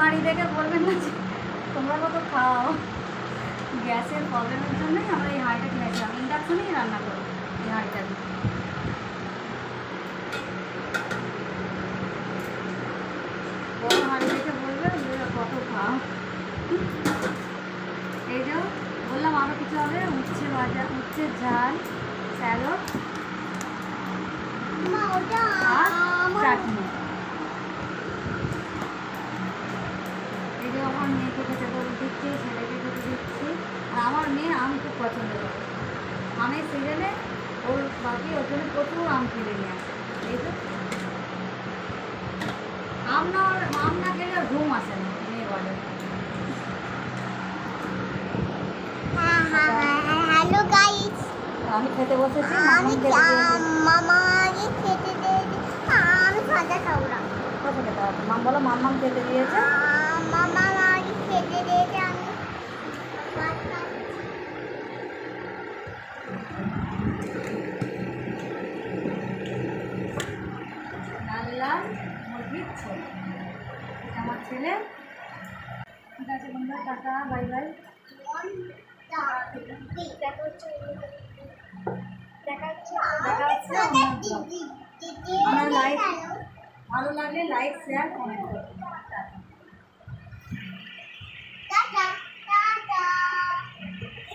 হাঁড়ি দেখে বলবেন না যে তোমরা কত খাও। গ্যাসের প্রবলেমের জন্যই আমরা এই হাঁড়িটা কিনেছিলাম, ইন্ডাকশনেই রান্না করি এই হাঁড়িটা দিয়ে। বড় হাঁড়ি দেখে বলবে যে কত খাও। এই যে বললাম আরও কিছু হবে, উচ্ছে ভাজা, উচ্ছের ঝাল, স্যালাড আর চাটনি। এই যে আমার মেয়েকে খেতে করে দিচ্ছি, ছেলেকে খেতে দিচ্ছি। আর আমার মেয়ে আম খুব পছন্দ করে, আমের সিজনে ওর বাকি ওর জন্য প্রচুর আম কিনে নিয়ে আসে। এই তো আম না খেলে ঘুম আসে না, মেয়ে বলে। হ্যালো গাইস, আমি খেতে বসেছি, আমি মামা আগে খেতে দিয়েছে। আমি ভাজা খাবো না। কথা খেতে হবে মাম, বলো মাম্মাম খেতে দিয়েছে। মামা আগে খেতে দিয়েছে, আমি ভাত খাচ্ছি। লাল লাল মুরগির ঝোল, আমার ছেলে। ঠিক আছে বন্ধুরা, টাটা, বাই বাই। দেখা হচ্ছে আমার লাইক ভালো লাগলে লাইক শেয়ার কমেন্ট করুন। টাটা।